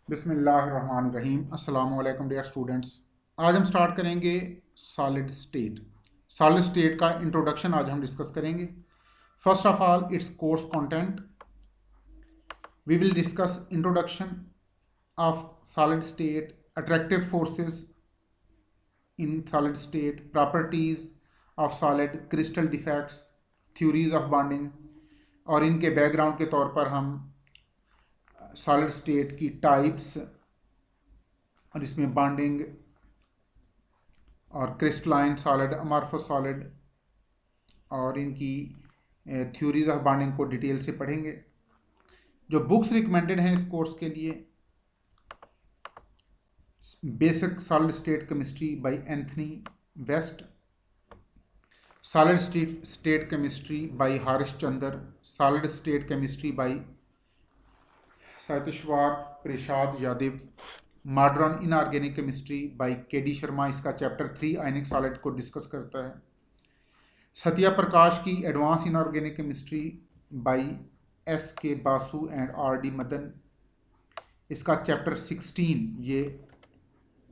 बिस्मिल्लाहिर्रहमानिर्रहीम। अस्सलाम वालेकुम डियर स्टूडेंट्स। आज हम स्टार्ट करेंगे सॉलिड स्टेट। सॉलिड स्टेट का इंट्रोडक्शन आज हम डिस्कस करेंगे। First of all its course content. We will discuss introduction of solid state, attractive forces in solid state, properties of solid, crystal defects, theories of bonding, और इनके background के तौर पर हम सॉलिड स्टेट की टाइप्स और इसमें बॉन्डिंग और क्रिस्टलाइन सॉलिड, अमॉर्फस सॉलिड और इनकी थ्योरीज ऑफ बॉन्डिंग को डिटेल से पढ़ेंगे। जो बुक्स रिकमेंडेड हैं इस कोर्स के लिए, basic solid state chemistry by Anthony West, solid state chemistry by Haris Chandar, solid state chemistry by Sahityeshwar Prasad Yadav, modern inorganic chemistry by K D. Sharma. इसका चैप्टर 3 आयनिक सॉलिड को डिस्कस करता है। सत्या प्रकाश की advance inorganic chemistry by S.K. Basu and R.D. Madan. इसका chapter 16 ये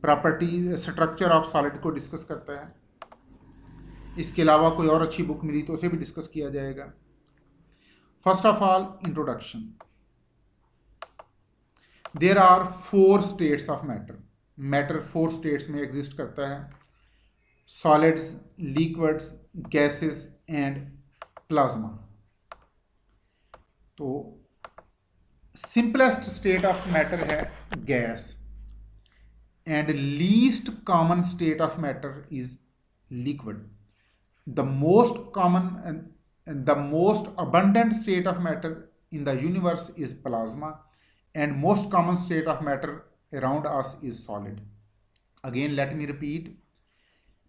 properties structure of solid को discuss करता है। इसके अलावा कोई और अच्छी बुक मिली तो उसे भी डिस्कस किया जाएगा। First of all introduction. There are 4 states of matter. Matter 4 states में एग्जिस्ट करता है: solids, liquids, gases and plasma. तो सिंपलेस्ट स्टेट ऑफ मैटर है gas and least common state of matter is liquid. The most common and the most abundant state of matter in the universe is plasma, and most common state of matter around us is solid. Again let me repeat,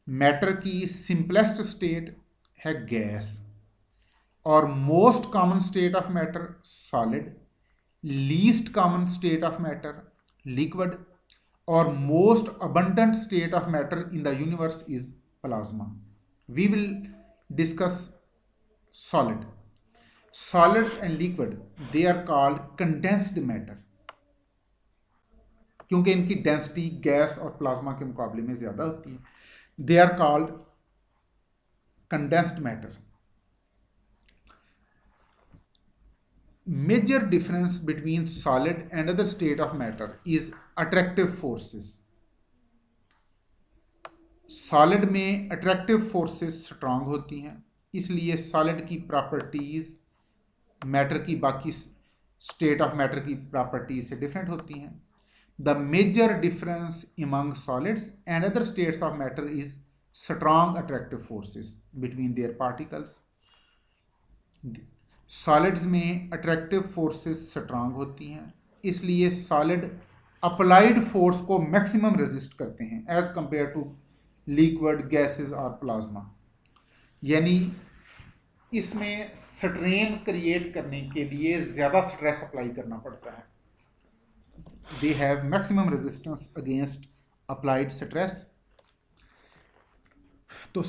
matter की simplest state है gas और most common state of matter solid, least common state of matter liquid और most abundant state of matter in the universe is plasma. We will discuss solid. Solid and liquid, they are called condensed matter क्योंकि इनकी density gas और plasma के मुकाबले में ज़्यादा होती है। They are called condensed matter. Major difference between solid and other state of matter is attractive forces. Solid में अट्रैक्टिव फोर्सेस स्ट्रांग होती हैं, इसलिए सॉलिड की प्रॉपर्टीज मैटर की बाकी स्टेट ऑफ मैटर की प्रॉपर्टीज से डिफरेंट होती हैं। The major difference among solids and other states of matter is strong attractive forces between their particles. Solids में अट्रैक्टिव फोर्सेस स्ट्रांग होती हैं, इसलिए सॉलिड अप्लाइड फोर्स को मैक्सिमम रेजिस्ट करते हैं as compare to liquid, gases और plasma. यानी इसमें स्ट्रेन क्रिएट करने के लिए ज़्यादा स्ट्रेस अप्लाई करना पड़ता है। They have maximum resistance against applied stress. तो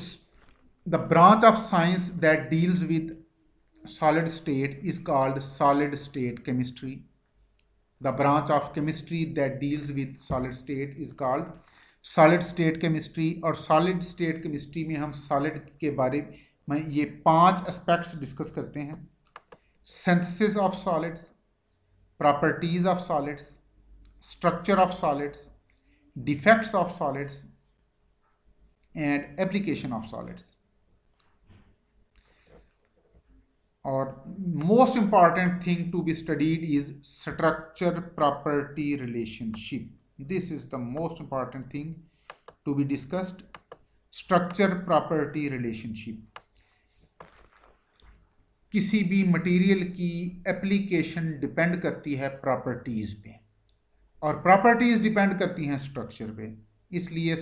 the branch of science that deals with solid state is called solid state chemistry. The branch of chemistry that deals with solid state is called solid state chemistry. और solid state chemistry में हम solid के बारे में ये 5 aspects discuss करते हैं: synthesis of solids, properties of solids, structure of solids, defects of solids and application of solids. और most important thing to be studied is structure property relationship. This is the most important thing to be discussed. Structure property relationship. किसी भी material की application depend करती है properties पे और properties depend करती हैं स्ट्रक्चर पे। इसलिए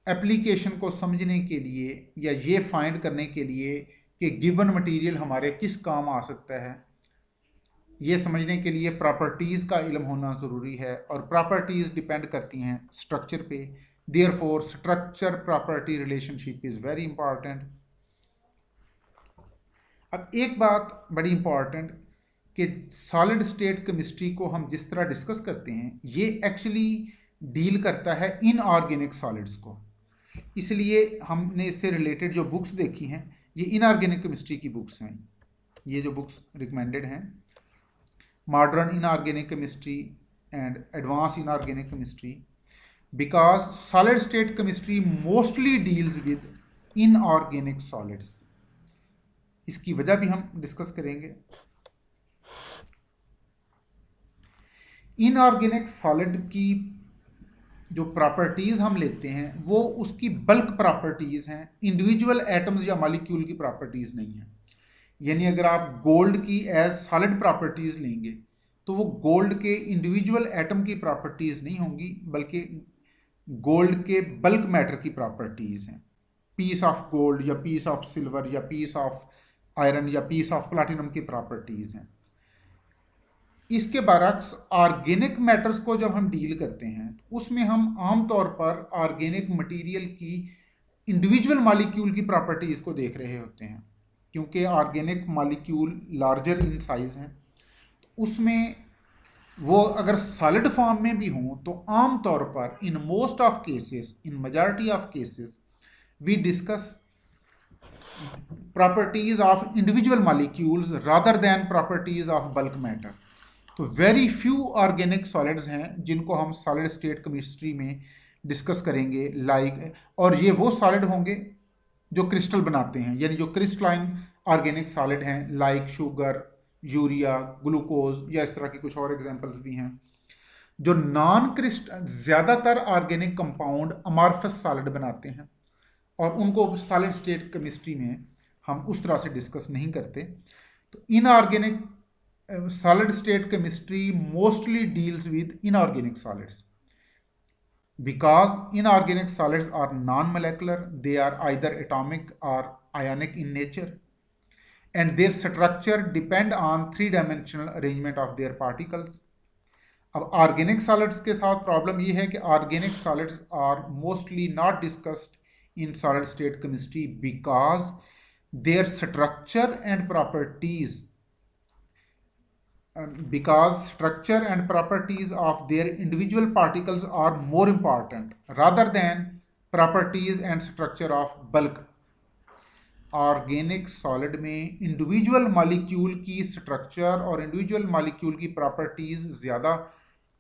एप्लीकेशन को समझने के लिए या ये फाइंड करने के लिए कि गिवन मटेरियल हमारे किस काम आ सकता है, ये समझने के लिए प्रॉपर्टीज़ का इल्म होना ज़रूरी है और प्रॉपर्टीज़ डिपेंड करती हैं स्ट्रक्चर पे। Therefore structure property relationship is very important. अब एक बात बड़ी इंपॉर्टेंट कि सॉलिड स्टेट केमिस्ट्री को हम जिस तरह डिस्कस करते हैं ये एक्चुअली डील करता है इनऑर्गेनिक सॉलिड्स को। इसलिए हमने इससे रिलेटेड जो बुक्स देखी हैं ये इनऑर्गेनिक केमिस्ट्री की बुक्स हैं। ये जो बुक्स रिकमेंडेड हैं, modern inorganic chemistry and advance inorganic chemistry, because solid state chemistry mostly deals with inorganic solids. इसकी वजह भी हम डिस्कस करेंगे। इनऑर्गेनिक सॉलिड की जो प्रॉपर्टीज हम लेते हैं वो उसकी बल्क प्रॉपर्टीज हैं, इंडिविजुअल एटम्स या मॉलिक्यूल की प्रॉपर्टीज नहीं है। यानी अगर आप गोल्ड की एज सॉलिड प्रॉपर्टीज लेंगे तो वो गोल्ड के इंडिविजुअल एटम की प्रॉपर्टीज नहीं होंगी, बल्कि गोल्ड के बल्क मैटर की प्रॉपर्टीज हैं। पीस ऑफ गोल्ड या पीस ऑफ सिल्वर या पीस ऑफ आयरन या पीस ऑफ प्लैटिनम की प्रॉपर्टीज हैं। इसके बरक्स ऑर्गेनिक मैटर्स को जब हम डील करते हैं उसमें हम आमतौर पर ऑर्गेनिक मटेरियल की इंडिविजुअल मॉलिक्यूल की प्रॉपर्टीज को देख रहे होते हैं, क्योंकि organic molecule larger in size हैं। तो उसमें वो अगर सॉलिड फॉर्म में भी हों तो आमतौर पर in most of cases, in majority of cases, we discuss properties of individual molecules rather than properties of bulk matter. तो वेरी फ्यू ऑर्गेनिक सॉलिड्स हैं जिनको हम सॉलिड स्टेट केमिस्ट्री में डिस्कस करेंगे, लाइक और ये वो सॉलिड होंगे जो क्रिस्टल बनाते हैं, यानी जो क्रिस्टलाइन ऑर्गेनिक सॉलिड हैं, लाइक शुगर, यूरिया, ग्लूकोज या इस तरह की कुछ और एग्जांपल्स भी हैं। जो नॉन क्रिस्टल, ज़्यादातर ऑर्गेनिक कंपाउंड अमॉर्फस सॉलिड बनाते हैं और उनको सॉलिड स्टेट केमिस्ट्री में हम उस तरह से डिस्कस नहीं करते। तो inorganic solid state chemistry mostly deals with inorganic solids, because inorganic solids are non-molecular, they are either atomic or ionic in nature, and their structure depend on three-dimensional arrangement of their particles. अब organic solids के साथ problem ये है कि organic solids are mostly not discussed in solid state chemistry because their structure and properties of their individual particles are more important rather than properties and structure of bulk. Organic solid में individual molecule की structure और individual molecule की properties ज़्यादा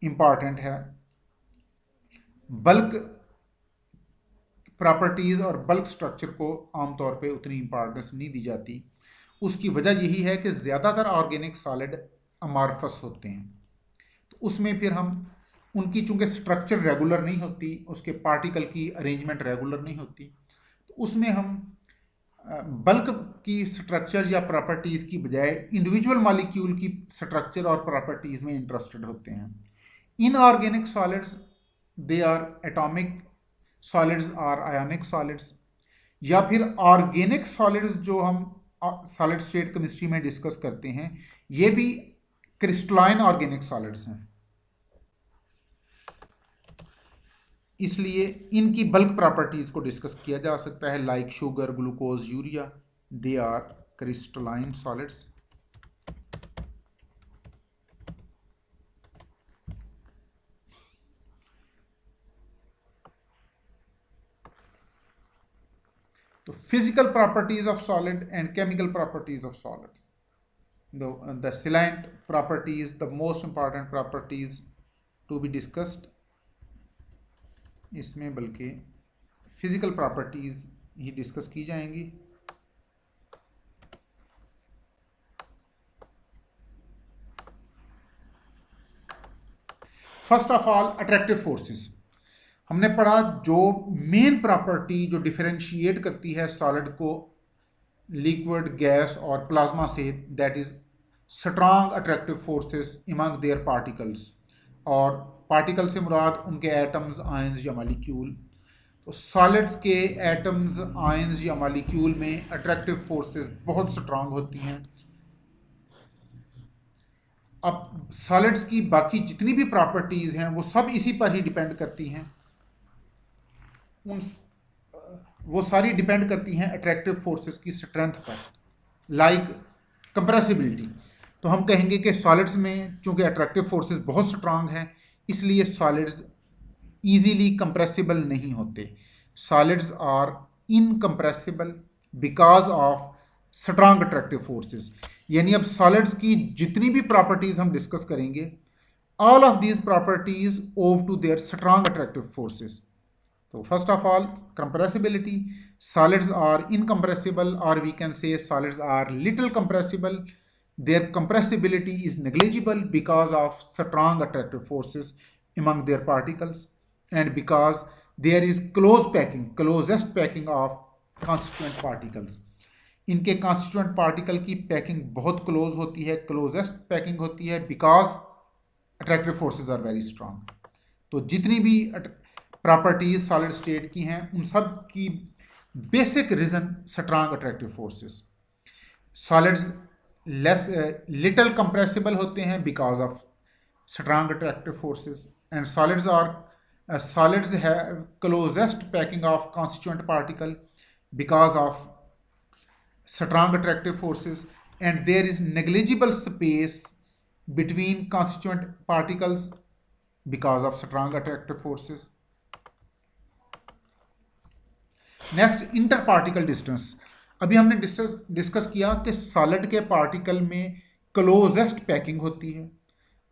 important है। Bulk properties और bulk structure को आमतौर पे उतनी इंपॉर्टेंस नहीं दी जाती। उसकी वजह यही है कि ज़्यादातर ऑर्गेनिक सॉलिड अमॉर्फस होते हैं, तो उसमें फिर हम उनकी चूंकि स्ट्रक्चर रेगुलर नहीं होती, उसके पार्टिकल की अरेंजमेंट रेगुलर नहीं होती, तो उसमें हम बल्क की स्ट्रक्चर या प्रॉपर्टीज़ की बजाय इंडिविजुअल मॉलिक्यूल की स्ट्रक्चर और प्रॉपर्टीज़ में इंटरेस्टेड होते हैं। Inorganic solids they are atomic solids और आयोनिक सॉलिड्स, या फिर ऑर्गेनिक सॉलिड्स जो हम सॉलिड स्टेट केमिस्ट्री में डिस्कस करते हैं ये भी क्रिस्टलाइन ऑर्गेनिक सॉलिड्स हैं। इसलिए इनकी बल्क प्रॉपर्टीज को डिस्कस किया जा सकता है, like sugar, glucose, urea, they are crystalline solids. तो physical properties of solid and chemical properties of solids, the silent properties, the most important properties to be discussed, इसमें बल्कि फिजिकल प्रॉपर्टीज ही discuss की जाएंगी। First of all attractive forces हमने पढ़ा, जो main property जो differentiate करती है सॉलिड को लिक्विड, गैस और प्लाज्मा से, that is strong attractive forces among there particles, और पार्टिकल से मुराद उनके एटम्स, आयंस या मॉलिक्यूल। तो सॉलिड्स के एटम्स, आयंस या मॉलिक्यूल में अट्रैक्टिव फोर्सेस बहुत स्ट्रॉन्ग होती हैं। अब सॉलिड्स की बाकी जितनी भी प्रॉपर्टीज हैं वो सब इसी पर ही डिपेंड करती हैं, वो सारी डिपेंड करती हैं अट्रैक्टिव फोर्सेस की स्ट्रेंथ पर, लाइक कंप्रेसिबिलिटी। तो हम कहेंगे कि सॉलिड्स में चूंकि अट्रैक्टिव फोर्सेस बहुत स्ट्रांग हैं, इसलिए सॉलिड्स इजीली कंप्रेसिबल नहीं होते। Solids are incompressible because of strong attractive forces. यानी अब सॉलिड्स की जितनी भी प्रॉपर्टीज हम डिस्कस करेंगे, all of these properties owe to their strong attractive forces. So first of all, compressibility. Solids are incompressible, or we can say solids are little compressible. Their compressibility is negligible because of strong attractive forces among their particles, and because there is closest packing of constituent particles. इनके constituent particle की packing बहुत close होती है, closest packing होती है, because attractive forces are very strong. तो जितनी भी प्रॉपर्टीज सॉलिड स्टेट की हैं, उन सब की basic reason strong attractive forces. Solids less little compressible होते हैं because of strong attractive forces, and solids have closest packing of constituent particle because of strong attractive forces, and there is negligible space between constituent particles because of strong attractive forces. Next, interparticle distance. अभी हमने discuss किया कि solid के particle में closest packing होती है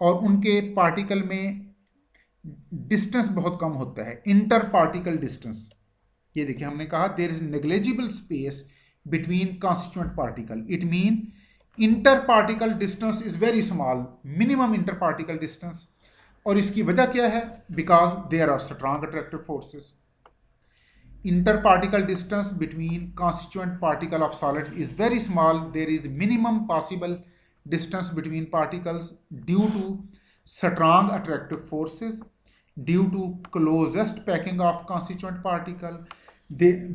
और उनके पार्टिकल में डिस्टेंस बहुत कम होता है, इंटर पार्टिकल डिस्टेंस। ये देखिए हमने कहा there is negligible space between constituent particle, it mean interparticle distance is very small, minimum interparticle distance. और इसकी वजह क्या है? Because there are strong attractive forces. Interparticle distance between constituent particle of solid is very small, there is minimum possible distance between particles due to strong attractive forces, due to closest packing of constituent particle,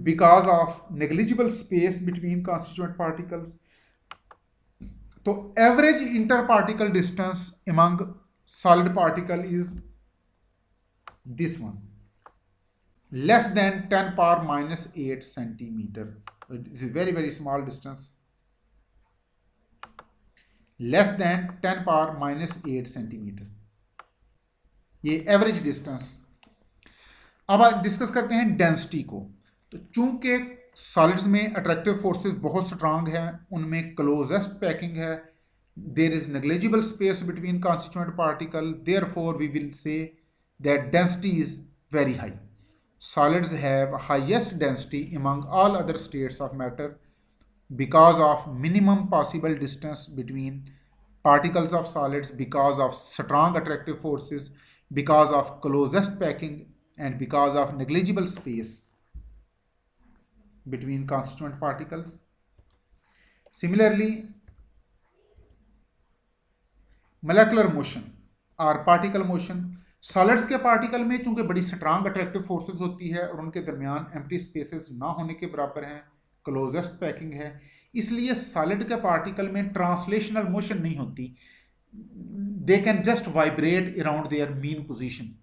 because of negligible space between constituent particles. तो average इंटरपार्टिकल distance among solid particle is this one, less than 10 power minus 8 centimeter. This is very small distance, less than 10 power minus 8 centimeter. ये average distance. अब discuss करते हैं density को। तो चूंकि solids में attractive forces बहुत स्ट्रांग हैं, उनमें क्लोजेस्ट पैकिंग है, there is negligible space between constituent particle, therefore we will say that density is very high. Solids have highest density among all other states of matter because of minimum possible distance between particles of solids, because of strong attractive forces, because of closest packing, and because of negligible space between constituent particles. Similarly, molecular motion or particle motion, solids के particle में चूंकि बड़ी strong attractive forces होती है और उनके दरमियान empty spaces ना होने के बराबर हैं, क्लोजेस्ट पैकिंग है, इसलिए सॉलिड के पार्टिकल में ट्रांसलेशनल मोशन नहीं होती, they can just vibrate around their mean position.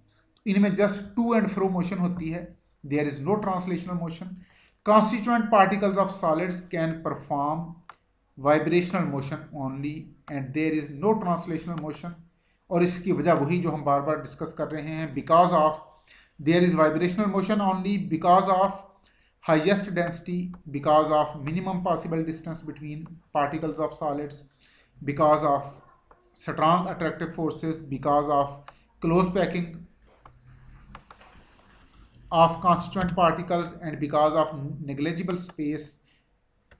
इनमें just to and fro motion होती है, there is no translational motion. Constituent particles of solids can perform vibrational motion only and there is no translational motion. और इसकी वजह वही जो हम बार बार discuss कर रहे हैं, because of their is vibrational motion only, because of highest density, because of minimum possible distance between particles of solids, because of strong attractive forces, because of close packing of constituent particles, and because of negligible space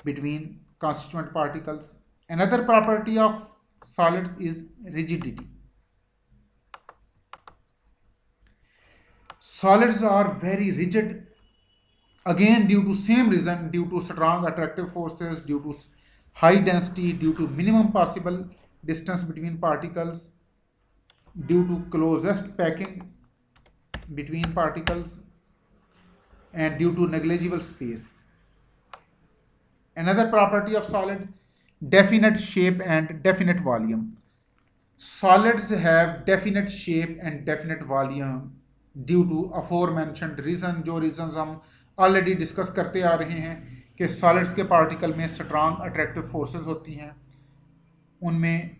between constituent particles. Another property of solids is rigidity. Solids are very rigid, again due to same reason, due to strong attractive forces, due to high density, due to minimum possible distance between particles, due to closest packing between particles, and due to negligible space. Another property of solid, definite shape and definite volume. Solids have definite shape and definite volume due to aforementioned reason, जो reasons हम already discuss करते आ रहे हैं कि solids के particle में strong attractive forces होती हैं, उनमें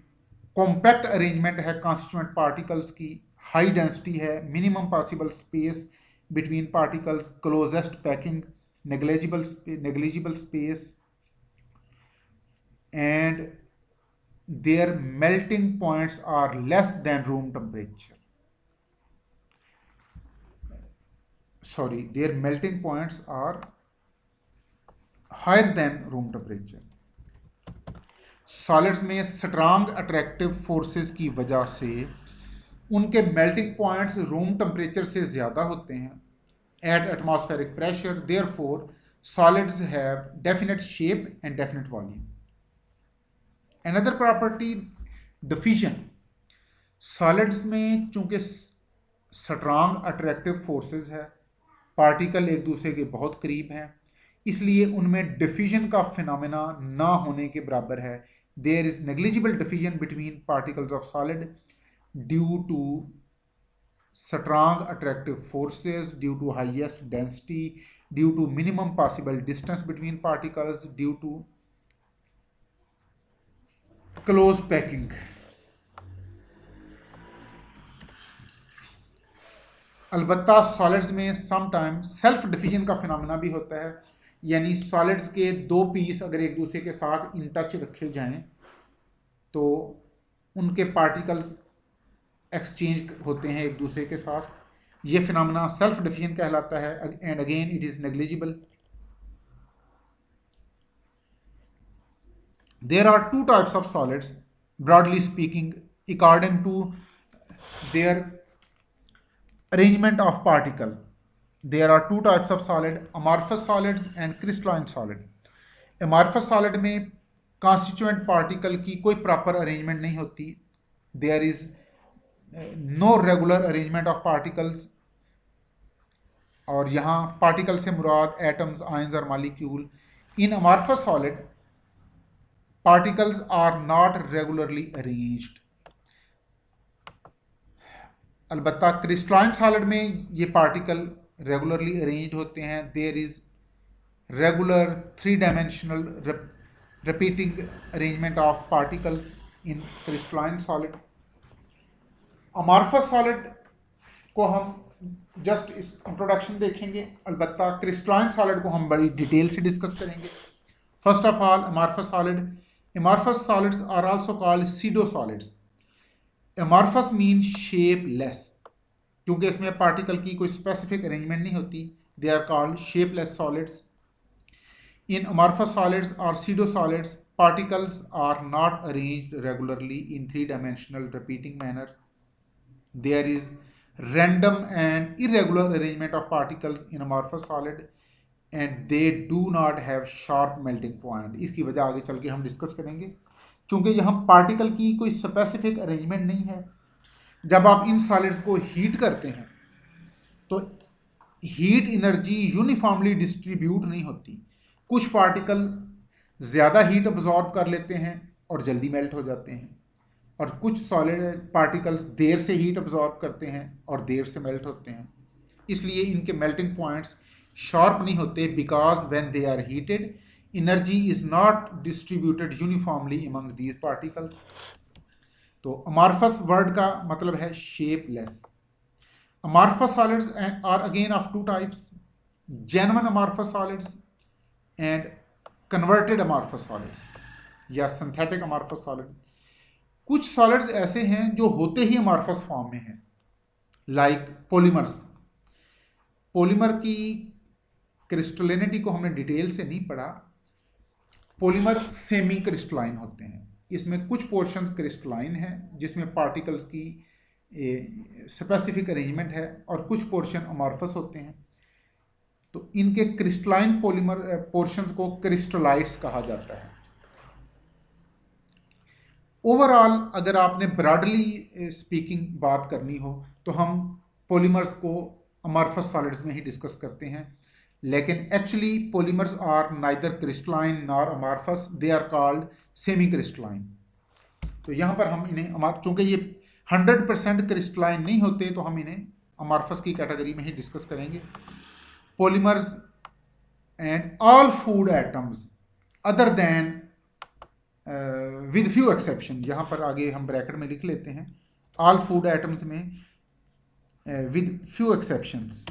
कॉम्पैक्ट अरेंजमेंट है कॉन्स्टिट्यूएंट पार्टिकल्स की, हाई डेंसिटी है, minimum possible space between particles, closest packing, negligible space, and their melting points are less than room temperature. Sorry, their melting points are higher than room temperature. Solids में strong attractive forces की वजह से उनके melting points room temperature से ज़्यादा होते हैं at atmospheric pressure, therefore solids have definite shape and definite volume. Another property, diffusion. Solids में चूंकि स्ट्रांग अट्रैक्टिव फोर्सेस है, पार्टिकल एक दूसरे के बहुत करीब हैं, इसलिए उनमें डिफ्यूजन का फिनोमेना ना होने के बराबर है. There is negligible diffusion between particles of solid due to strong attractive forces, due to highest density, due to minimum possible distance between particles, due to close packing. अलबत्ता सॉलिड्स में sometime self diffusion का phenomena भी होता है, यानी solids के दो piece अगर एक दूसरे के साथ इन टच रखे जाएं तो उनके पार्टिकल्स एक्सचेंज होते हैं एक दूसरे के साथ. ये फिनोमेना सेल्फ डिफ्यूजन कहलाता है, and again it is negligible. There are two types of solids, broadly speaking, according to their arrangement of particle. There are two types of solid, amorphous solids and crystalline solid. Amorphous solid में constituent particle की कोई proper arrangement नहीं होती. There is no regular arrangement of particles. और यहाँ particle से मुराद atoms, ions और molecule. In amorphous solid, particles are not regularly arranged. अलबत्ता क्रिस्टलाइन सॉलिड में ये पार्टिकल रेगुलरली अरेंज्ड होते हैं. There is regular 3-dimensional repeating arrangement of particles in crystalline solid. Amorphous solid को हम जस्ट इस इंट्रोडक्शन देखेंगे, अलबत्ता क्रिस्टलाइन सॉलिड को हम बड़ी डिटेल से डिस्कस करेंगे. First of all, amorphous solid. Amorphous solids are also called pseudo-solids. Amorphous means shapeless. क्योंकि इसमें पार्टिकल की कोई स्पेसिफिक अरेंजमेंट नहीं होती, they are called shapeless solids. In amorphous solids or pseudo-solids, particles are not arranged regularly in 3-dimensional repeating manner. There is random and irregular arrangement of particles in amorphous solid. And they do not have sharp melting point. इसकी वजह आगे चल के हम discuss करेंगे. चूंकि यहाँ particle की कोई स्पेसिफिक अरेंजमेंट नहीं है, जब आप इन सॉलिड्स को हीट करते हैं तो हीट एनर्जी यूनिफॉर्मली डिस्ट्रीब्यूट नहीं होती. कुछ पार्टिकल ज़्यादा हीट अब्जॉर्ब कर लेते हैं और जल्दी मेल्ट हो जाते हैं, और कुछ सॉलिड पार्टिकल्स देर से हीट अब्जॉर्ब करते हैं और देर से मेल्ट होते हैं. इसलिए इनके मेल्टिंग पॉइंट्स शार्प नहीं होते, because when they are heated energy is not distributed uniformly among these particles. तो अमॉर्फस वर्ड का मतलब है shapeless. Amorphous solids are again of two types, genuine amorphous solids and converted amorphous solids या synthetic amorphous solid. कुछ solids ऐसे हैं जो होते ही अमॉर्फस फॉर्म में हैं, लाइक पॉलीमर्स. पॉलीमर की क्रिस्टलिनिटी को हमने डिटेल से नहीं पढ़ा. पॉलीमर सेमी क्रिस्टलाइन होते हैं. इसमें कुछ पोर्शंस क्रिस्टलाइन है जिसमें पार्टिकल्स की स्पेसिफिक अरेंजमेंट है, और कुछ पोर्शन अमॉर्फस होते हैं. तो इनके क्रिस्टलाइन पॉलीमर पोर्शंस को क्रिस्टलाइट्स कहा जाता है. ओवरऑल अगर आपने ब्रॉडली स्पीकिंग बात करनी हो तो हम पॉलीमर्स को अमॉर्फस सॉलिड्स में ही डिस्कस करते हैं, लेकिन actually polymers are neither crystalline nor amorphous, they are called semi crystalline. तो यहाँ पर हम इन्हें, चूँकि ये 100% क्रिस्टलाइन नहीं होते, तो हम इन्हें अमॉर्फस की कैटेगरी में ही डिस्कस करेंगे. Polymers and all food atoms other than with few exception, यहाँ पर आगे हम ब्रैकेट में लिख लेते हैं, ऑल फूड आइटम्स में विद फ्यू एक्सेप्शंस,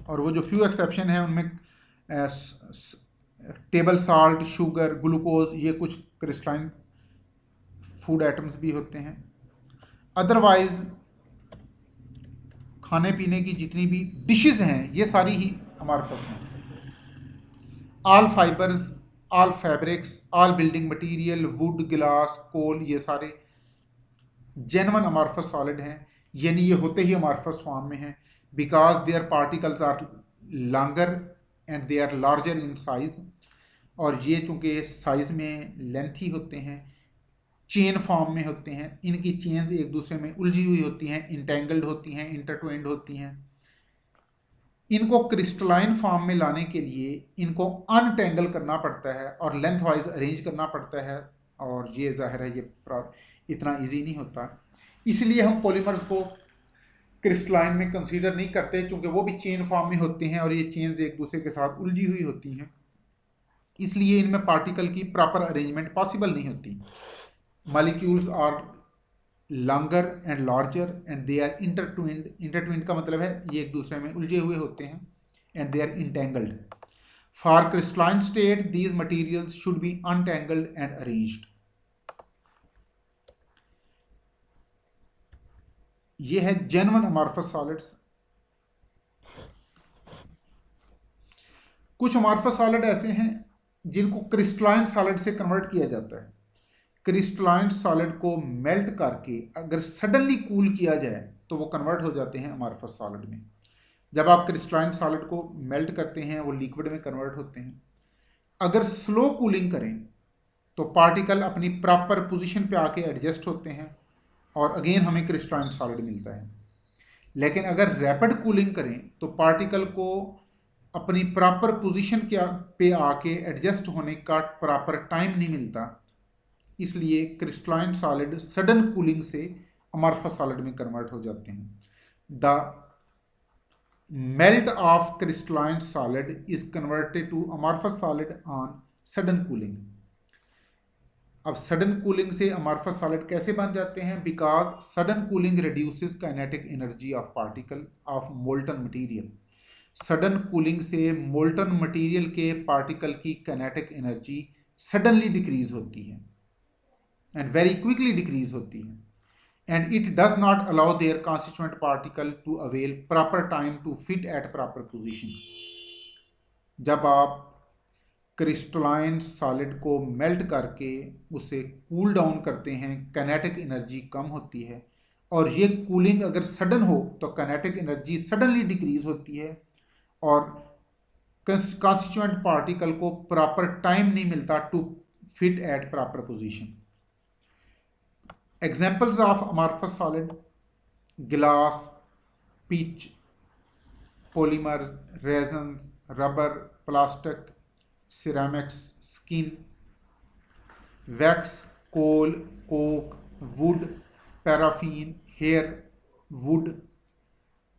और वो जो फ्यू एक्सेप्शन है उनमें टेबल साल्ट, शुगर, ग्लूकोज, ये कुछ क्रिस्टलाइन फूड आइटम्स भी होते हैं। अदरवाइज खाने पीने की जितनी भी डिशेस हैं ये सारी ही अमार्फस हैं। All fibres, all fabrics, all building material, wood, glass, coal, ये सारे जेन्युइन अमार्फस सॉलिड हैं, यानी ये होते ही अमार्फस फॉर्म में हैं, because their particles are longer and they are larger in size, और ये चूंकि साइज में लेंथी होते हैं, चेन फॉर्म में होते हैं, इनकी चेन्स एक दूसरे में उलझी हुई होती हैं, इंटेंगल्ड होती हैं, इंटरट्वेंड होती हैं। इनको क्रिस्टलाइन फॉर्म में लाने के लिए इनको अनटेंगल करना पड़ता है और लेंथ वाइज अरेंज करना पड़ता है, और ये जाहिर है ये इतना इजी नहीं होता। इसलिए हम पॉलीमर्स को क्रिस्टलाइन में कंसीडर नहीं करते, क्योंकि वो भी चेन फॉर्म में होते हैं और ये चेन्स एक दूसरे के साथ उलझी हुई होती हैं, इसलिए इनमें पार्टिकल की प्रॉपर अरेंजमेंट पॉसिबल नहीं होती। Molecules are longer and larger and they are intertwined, intertwined का मतलब है ये एक दूसरे में उलझे हुए होते हैं, and they are entangled. For crystalline state these materials should be untangled and arranged. ये है जेन्युइन अमार्फस सॉलिड्स। कुछ अमार्फस सॉलिड ऐसे हैं जिनको क्रिस्टलाइन सॉलिड से कन्वर्ट किया जाता है। क्रिस्टलाइन सॉलिड को मेल्ट करके अगर सडनली कूल किया जाए तो वो कन्वर्ट हो जाते हैं अमार्फस सॉलिड में। जब आप क्रिस्टलाइन सॉलिड को मेल्ट करते हैं वो लिक्विड में कन्वर्ट होते हैं। अगर स्लो कूलिंग करें तो पार्टिकल अपनी प्रॉपर पोजीशन पे आके एडजस्ट होते हैं और अगेन हमें क्रिस्टलाइन सॉलिड मिलता है। लेकिन अगर रैपिड कूलिंग करें तो पार्टिकल को अपनी प्रॉपर पोजीशन पे आके एडजस्ट होने का प्रॉपर टाइम नहीं मिलता, इसलिए क्रिस्टलाइन सॉलिड सडन कूलिंग से अमार्फस सॉलिड में कन्वर्ट हो जाते हैं। The melt of crystalline solid is converted to amorphous solid on sudden cooling. अब सडन कूलिंग से अमार्फस सॉलिड कैसे बन जाते हैं? Because sudden cooling reduces kinetic energy of particle of molten material. Sudden cooling से मोल्टन मटेरियल के particle की kinetic energy suddenly decrease होती है and very quickly decrease होती है, and it does not allow their constituent particle to avail proper time to fit at proper position। जब आप crystalline solid को मेल्ट करके उसे कूल डाउन करते हैं, काइनेटिक एनर्जी कम होती है, और ये कूलिंग अगर सडन हो तो काइनेटिक एनर्जी सडनली डिक्रीज होती है और कॉन्स्टिट्यूएंट पार्टिकल को प्रॉपर टाइम नहीं मिलता to fit at proper position. Examples of amorphous solid: glass, pitch, polymers, resins, rubber, plastic, ceramics, skin, wax, coal, coke, wood, paraffin, hair, wood,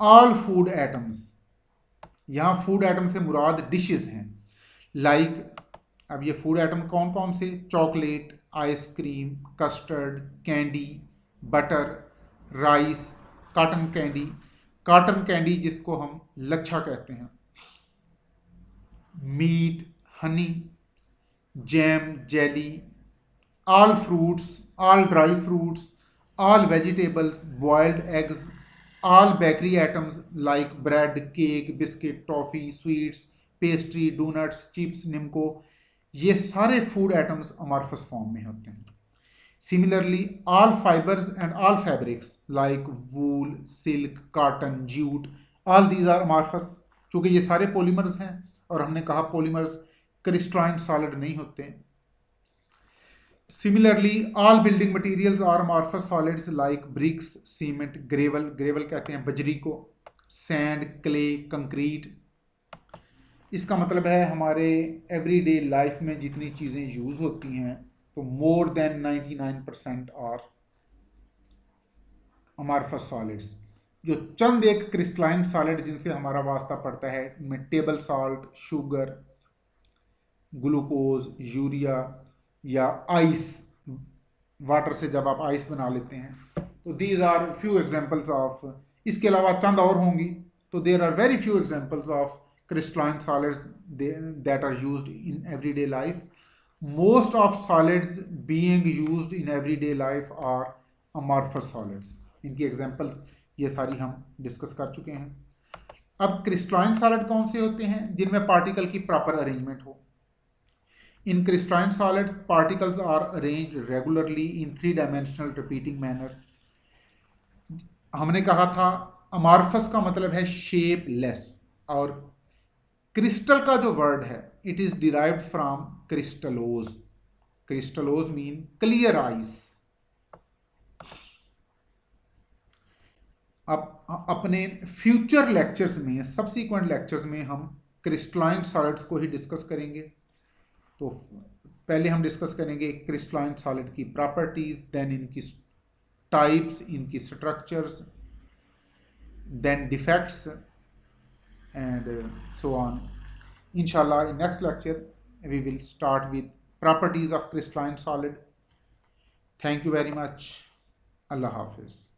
all food atoms। यहाँ food item से मुराद dishes हैं, like अब ये food item कौन कौन से? Chocolate, ice cream, custard, candy, butter, rice, cotton candy, cotton candy जिसको हम लच्छा कहते हैं, meat, honey, jam, jelly, all fruits, all dry fruits, all vegetables, boiled eggs, all bakery items like bread, cake, biscuit, toffee, sweets, pastry, doughnuts, chips, nimko, ये सारे food items amorphous form में होते हैं। Similarly all fibres and all fabrics like wool, silk, cotton, jute, all these are amorphous, क्योंकि ये सारे polymers हैं और हमने कहा पॉलीमर्स क्रिस्टलाइन सॉलिड नहीं होते। Similarly all building materials are amorphous solids like bricks, cement, gravel, gravel कहते हैं बजरी को, सैंड, क्ले, कंक्रीट। इसका मतलब है हमारे एवरीडे लाइफ में जितनी चीज़ें यूज़ होती हैं तो more than 99% are amorphous solids. जो चंद एक क्रिस्टलाइन सॉलिड जिनसे हमारा वास्ता पड़ता है उनमें table salt, sugar, glucose, urea, या आइस, वाटर से जब आप आइस बना लेते हैं, तो these are few examples of, इसके अलावा चंद और होंगी, तो there are very few examples of crystalline solids that are used in everyday life. Most of solids being used in everyday life are amorphous solids. इनकी एग्जांपल्स ये सारी हम डिस्कस कर चुके हैं। अब क्रिस्टलाइन सॉलिड कौन से होते हैं? जिनमें पार्टिकल की प्रॉपर अरेंजमेंट हो। In crystalline solids particles are arranged regularly in 3 dimensional repeating manner. हमने कहा था अमॉर्फस का मतलब है शेपलेस, और क्रिस्टल का जो वर्ड है it is derived from krystallos. Krystallos mean clear ice. अब अपने फ्यूचर लेक्चर्स में, सब्सीक्वेंट लेक्चर्स में हम क्रिस्टलाइन सॉलिड्स को ही डिस्कस करेंगे। तो पहले हम डिस्कस करेंगे क्रिस्टलाइन सॉलिड की प्रॉपर्टीज, देन इनकी टाइप्स, इनकी structures, then defects and so on. Inshallah, in next lecture we will start with properties of crystalline solid. Thank you very much. Allah Hafiz.